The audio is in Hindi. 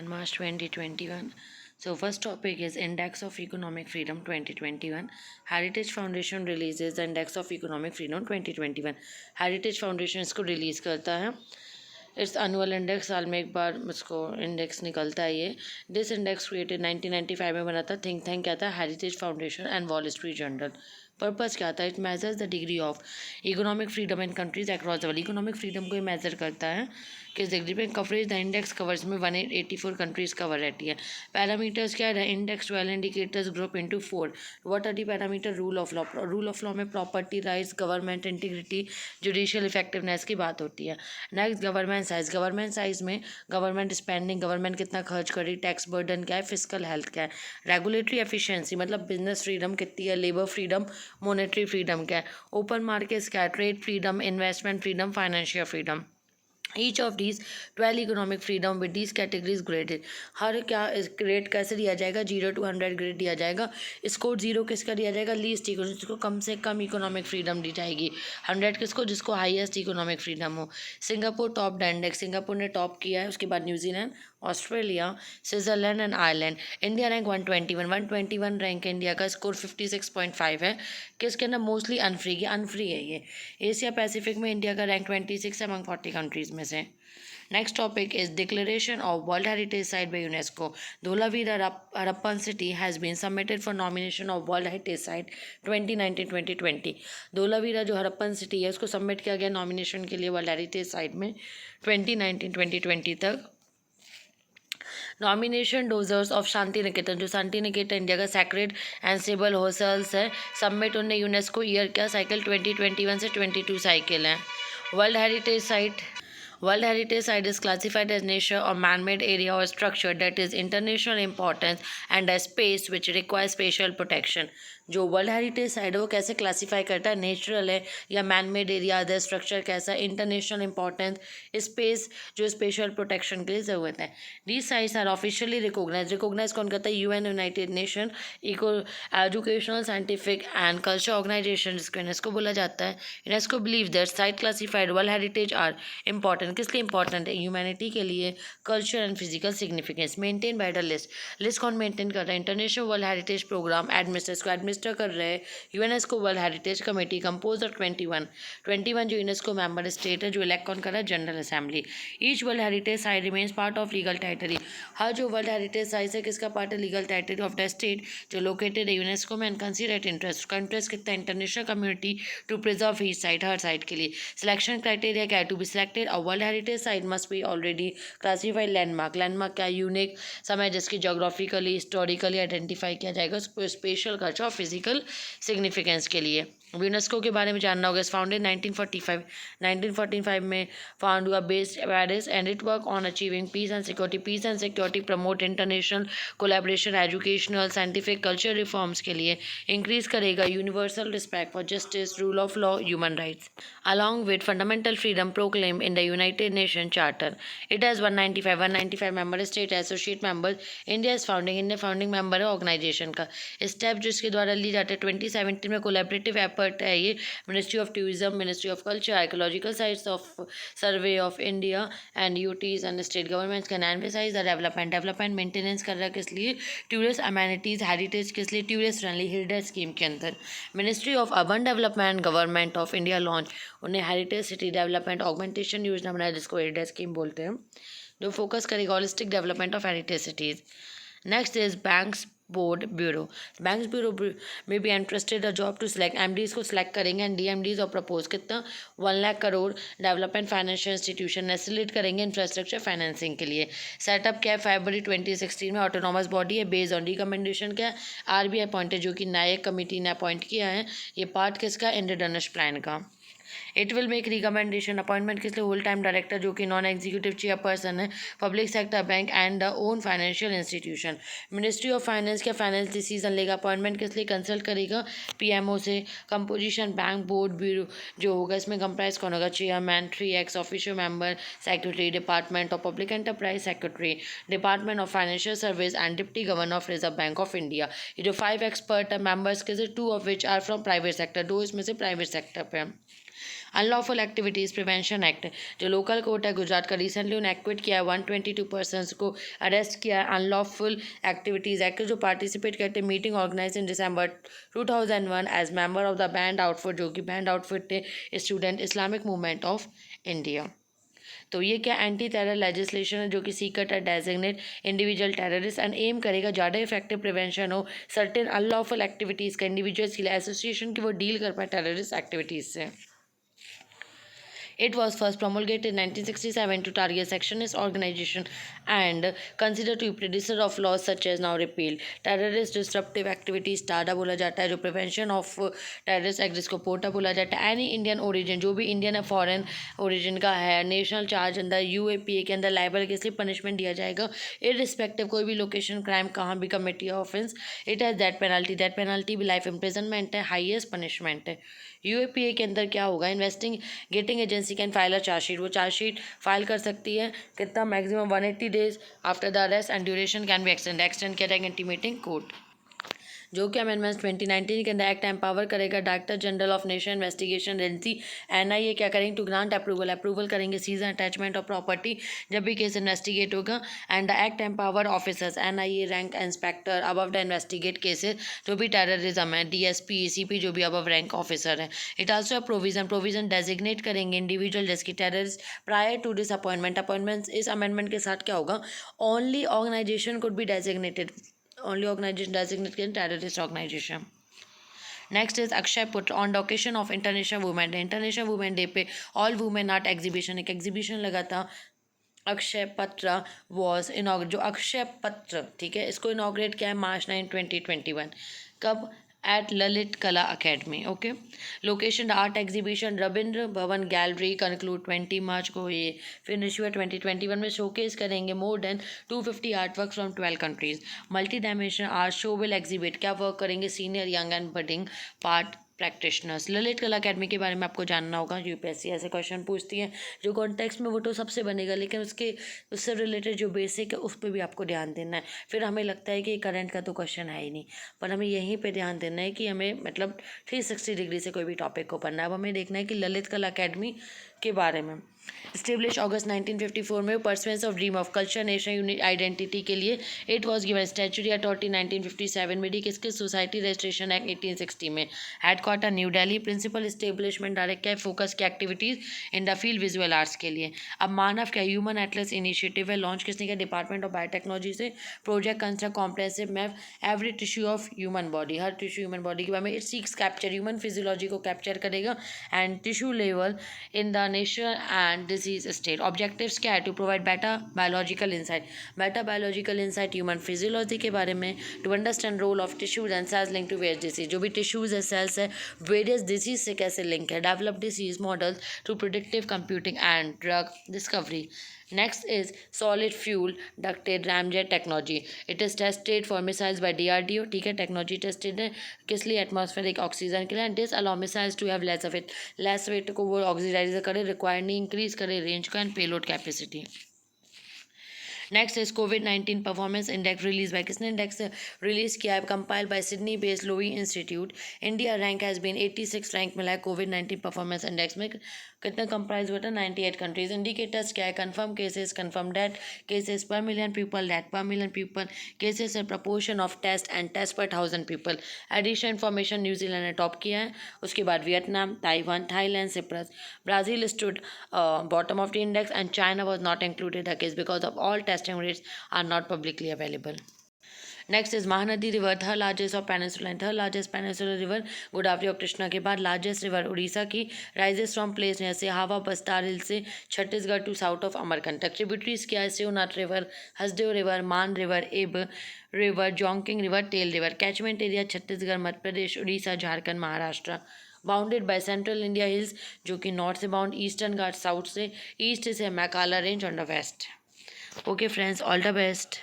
and March 2021. So first topic is Index of Economic Freedom 2021. Heritage Foundation releases the Index of Economic Freedom 2021. Heritage Foundation इसको रिलीज़ करता है. इट्स एनुअल इंडेक्स साल में एक बार इसको इंडेक्स निकलता है ये. दिस इंडेक्स क्रिएटेड 1995 में बना था. थिंक टैंक क्या था? Heritage foundation and wall street journal. Purpose क्या था? It measures the degree of economic freedom in countries across the world. Economic freedom को ये मेजर करता है किस डिग्री पे. कवरेज द इंडेक्स कवर्स में 184 कंट्रीज कवर रहती है. पैरामीटर्स क्या है? Index 12 indicators group into 4. What are the parameter? Rule of law. Rule of law में property rights, government integrity, judicial effectiveness की बात होती है. Next government size. Government size में गवर्नमेंट स्पेंडिंग, गवर्नमेंट कितना खर्च कर रही, टैक्स बर्डन क्या है, फिजिकल हेल्थ क्या है. रेगुलेटरी एफिशिएंसी मतलब बिजनेस फ्रीडम कितनी है, लेबर फ्रीडम, मॉनेटरी फ्रीडम क्या है, ओपन मार्केट्स क्या है, trade freedom, investment freedom, financial freedom. Each of these 12 economic freedom with these categories graded. हर क्या ग्रेड कैसे दिया जाएगा? 0 to 100 ग्रेड दिया जाएगा. स्कोर 0 किसका दिया जाएगा? लीस्ट इकोनॉमिक, जिसको कम से कम इकोनॉमिक फ्रीडम दी जाएगी. 100 किसको? जिसको हाईएस्ट इकोनॉमिक फ्रीडम हो. Singapore top index. सिंगापुर ने टॉप किया है. उसके बाद New Zealand, Australia, Switzerland and Ireland. India rank 121 rank. India का स्कोर 56.5 है. किसके अंदर? मोस्टली अनफ्री की. अनफ्री है ये. एशिया पैसिफिक में इंडिया का रैंक 26 है अमंग 40 कंट्रीज में से. Next topic is declaration of world heritage site by UNESCO. Dholavira Harappan city has been submitted for nomination of world heritage site 2019-2020. Dholavira जो हड़प्पन सिटी है उसको सबमिट किया गया नॉमिनेशन के लिए वर्ल्ड हेरिटेज साइट में 2019-2020 तक. Nomination Dodgers of Shanti Niketan. जो शांति निकेतन इंडिया का सैक्रेड एंड सिबल हॉस्टल्स है, सबमिट उनने यूनेस्को. ईयर क्या? साइकिल 2021 से 22 साइकिल है. World heritage site. World Heritage Site is classified as nature or man-made area or structure that is international importance and a space which requires special protection. जो वर्ल्ड हेरिटेज साइट है वो कैसे क्लासीफाई करता है? नेचुरल है या man made area, other structure कैसा, इंटरनेशनल इंपॉर्टेंस, स्पेस जो स्पेशल प्रोटेक्शन के लिए ज़रूरत है. These sites are officially recognise कौन करता है? UN, United Nation eco educational scientific and culture organisation, जिसको यूनेस्को बोला जाता है. UNESCO believe that site classified world heritage are important. किस लिए इंपॉर्टेंट है? ह्यूमैनिटी के लिए, culture and physical significance. Maintain by the list. List कौन मेंटेन कर रहा है? International world heritage programme administer कर रहे हैं UNESCO world heritage committee compose of 21 जो यूनेस्को मेंबर स्टेट है, जो इलेक्ट कौन कर रहा है? General assembly. Each world heritage site remains part of legal territory. हर जो वर्ल्ड हेरिटेज साइट है किसका पार्ट है? Legal territory of the state जो लोकेटेड है यूनेस्को में. And considered interest. उसका इंटरेस्ट कितना है? International community to preserve each site. हर साइट के लिए सिलेक्शन क्राइटेरिया क्या है? To be selected a world heritage site must be already classified landmark. Landmark क्या? यूनिक समय जिसकी जोग्राफिकली हिस्टोरिकली आइडेंटिफाई किया जाएगा स्पेशल कल्चर और फिजिकल सिग्निफिकेंस के लिए. यूनेस्को के बारे में जानना होगा. फाउंडेड 1945 में फाउंड हुआ, based Paris, and it work on achieving peace and security promote international collaboration, educational, scientific, culture reforms के लिए. इंक्रीज करेगा universal respect for justice, rule of law, human rights along with fundamental freedom proclaim in the United Nation charter. It has 195 member state associate member. India is founding. India founding member है ऑर्गेनाइजेशन का. स्टेप जो इसके द्वारा ली जाते हैं 2017 में कोलैबोरेटिव एफर्ट है ये. Ministry of tourism, ministry of culture, archaeological sites of survey of India and UTs and state governments can emphasise the development maintenance कर रहा है. किस लिए? Tourist amenities, heritage. किस लिए? टूरिस्ट फ्रेंडली हेरिटेज स्कीम के अंदर. Ministry of urban development, government of India launch. उन्हें हेरिटेज सिटी डेवलपमेंट ऑगमेंटेशन योजना बनाया जिसको हेरिटेज स्कीम बोलते हैं, जो फोकस करेगा holistic development of heritage cities. Next is banks board bureau. Banks bureau में भी interested job to select. MDs को सिलेक्ट करेंगे एंड डीएमडीज और प्रपोज कितना? 1 lakh crore development financial institution necessitate करेंगे इंफ्रास्ट्रक्चर फाइनेंसिंग के लिए. सेटअप क्या है? फरवरी 2016 में. ऑटोनॉमस बॉडी है बेस्ड ऑन रिकमेंडेशन क्या है? आरबीआई अपॉइंटेड, जो कि नायक कमेटी ने अपॉइंट किया है. ये पार्ट किसका? इंद्रधनुष प्लान का. It will make recommendation. Appointment किस लिए? होल टाइम डायरेक्टर जो कि नॉन एग्जीक्यूटिव चेयरपर्सन है. Public sector bank and the own financial institution. Ministry of finance क्या फाइनेंस डिसीजन लेगा. अपॉइंटमेंट किस लिए? कंसल्ट करेगा पीएमओ से. कंपोजिशन बैंक बोर्ड ब्यूरो जो होगा इसमें कंप्राइज कौन होगा? Chairman, 3 ex official member, secretary, department of public enterprise secretary, department of financial service and deputy governor of Reserve Bank of India. ये जो 5 एक्सपर्ट मेंबर्स के से 2 of which are from private sector. 2 इसमें से प्राइवेट सेक्टर पे. अनलॉफुल एक्टिविटीज़ प्रिवेंशन एक्ट, जो लोकल कोर्ट है गुजरात का, रिसेंटली उन्हें एक्विट किया है, 122 पर्सनस को अरेस्ट किया है अनलॉफुल एक्टिविटीज़ एक्ट जो पार्टिसिपेट करते मीटिंग ऑर्गेनाइज इन दिसंबर 2001 as member of the banned outfit, जो कि बैंड आउटफिट थे student Islamic movement of India. तो ये क्या एंटी टेरर लेजिस्लेशन है जो कि सीकर है designate individual terrorist and aim करेगा ज़्यादा इफेक्टिव प्रिवेंशन हो सर्टेन अनलॉफुल एक्टिविटीज़ का इंडिविजुअल्स के लिए एसोसिएशन की वो डील कर पाए टेररिस्ट एक्टिविटीज़ से। It was first promulgated in 1967 to target sectionist organization and considered to be predecessor of laws such as now repealed. Terrorist disruptive activities Tada बोला जाता है, जो प्रिवेंशन ऑफ टेररिस्ट एक्ट जिसको पोटा बोला जाता है। एनी इंडियन ओरिजिन, जो भी इंडियन है फॉरेन ओरिजिन का है, नेशनल चार्ज अंदर यूएपीए के अंदर लाइबल के लिए पनिशमेंट दिया जाएगा इररिस्पेक्टिव कोई भी लोकेशन क्राइम कहाँ भी कमिट या offence. It has that penalty भी लाइफ इम्प्रिजनमेंट है, हाईएस्ट पनिशमेंट है। यूएपीए के अंदर क्या होगा, investigating agency can file a chargesheet, वो चार्जशीट फाइल कर सकती है कितना maximum 180 days after the arrest and duration can be extend किया जाएगा इंटीमेटिंग कोर्ट। जो कि अमेंडमेंट्स 2019 के अंदर एक्ट एम्पावर करेगा director general of national investigation agency NIA क्या करेंगे टू ग्रांट अप्रूवल करेंगे seize and attachment of property जब भी केस इन्वेस्टिगेट होगा। And the act empower officers NIA rank inspector above the investigate cases जो भी टेररिज्म है, डीएसपी ईसीपी जो भी अबव रैंक ऑफिसर है। इट आल्सो प्रोविजन डेजिग्नेट करेंगे इंडिविजुअल जिसकी terrorist prior to this appointment इस अमेंडमेंट के साथ क्या होगा, only organization could be designated, only organization designated terrorist organization. Next is Akshay Putra on occasion of international women day, international women day पे ऑल वुमेन आर्ट एग्जीबिशन, एक एग्जीबिशन लगा था अक्षय पत्र वॉज इनॉग्रेट, जो अक्षय पत्र ठीक है इसको इनॉग्रेट किया है March 9, 2021। कब, एट ललित कला academy. Okay, location art exhibition Ravindra Bhavan gallery, conclude 20 मार्च को ये फिनिश हुआ। 2021 में शोकेस करेंगे more than 250 art work from 12 countries. Multi dimensional art show will exhibit, क्या वर्क करेंगे, senior young and budding part practitioners. Lalit कला अकेडमी के बारे में आपको जानना होगा, यूपीएससी ऐसे क्वेश्चन पूछती है जो कॉन्टेक्स्ट में वो तो सबसे बनेगा, लेकिन उससे रिलेटेड जो बेसिक है उस पर भी आपको ध्यान देना है। फिर हमें लगता है कि करंट का तो क्वेश्चन है ही नहीं, पर हमें यहीं पे ध्यान देना है कि हमें मतलब 360 डिग्री से कोई भी टॉपिक को पढ़ना है। अब हमें देखना है कि ललित कला अकेडमी के बारे में। स्टेब्लिश अगस्त 1954 में pursuance of dream of culture nation unit identity के लिए it was given statutory authority 1957 में, किसके सोसाइटी रजिस्ट्रेशन एक्ट 1860 में। Headquarter new Delhi, principal establishment direct क्या है, फोकस की activities in the field visual arts के लिए। अब मानव क्या ह्यूमन एटलस इनिशिएटिव है, लॉन्च किसने किया, डिपार्टमेंट ऑफ बायोटेक्नोलॉजी से। Project construct comprehensive map every tissue of human body, हर टिश्यू ह्यूमन बॉडी के बारे में। It seeks capture human physiology को कैप्चर करेगा and tissue level in the nature and disease state. Objectives क्या है, to provide better biological insight human physiology के बारे में, to understand role of tissues and cells link to various disease, जो भी टिश्यूज है सेल्स है वेरियस डिसीज से कैसे लिंक है। Develop disease models through predictive computing and drug discovery. Next is solid fuel ducted ramjet technology. It is tested for missiles by DRDO, ठीक है, टेक्नोलॉजी टेस्टेड है किस लिए, एटमॉस्फेरिक ऑक्सीजन के लिए। And this allow missiles to have less weight को वो ऑक्सीडाइज करे, रिक्वायर नहीं इंक्रीज करे रेंज का and payload capacity. Next is कोविड-19 परफॉर्मेंस इंडेक्स रिलीज बाय, किसने इंडेक्स रिलीज किया है, compiled by Sydney based Lowy institute. India rank has been 86 rank मिला है कोविड-19 परफॉर्मेंस इंडेक्स में। कितना कंप्राइज हुआ था, 98 कंट्रीज। इंडिकेटर्स क्या है, confirm cases, confirm death cases per million people, death per million people, cases and proportion of test and test per 1000 people. Addition information New Zealand ने टॉप किया है, उसके बाद Vietnam, Taiwan, Thailand, Cyprus. Brazil stood bottom of the index and China was not included the case because of all testing rates are not publicly available. Next is Mahanadi River, third largest of peninsula and third largest peninsular river Godavari और कृष्णा के बाद। लार्जेस्ट रिवर उड़ीसा की, राइजेस फ्रॉम प्लेस में से हावा बस्तार हिल से Chhattisgarh to south of Amarkantak. Tributaries क्या है, Shivnath river, Hasdeo river, Mand river, Ib river, Jonking river, Tel river. Catchment area Chhattisgarh, Madhya Pradesh, Orissa, Jharkhand, Maharashtra. Bounded by central India hills जो कि नॉर्थ से बाउंड, ईस्टर्न घाट साउथ से, ईस्ट से Maikala range on the west. Okay friends, all the best.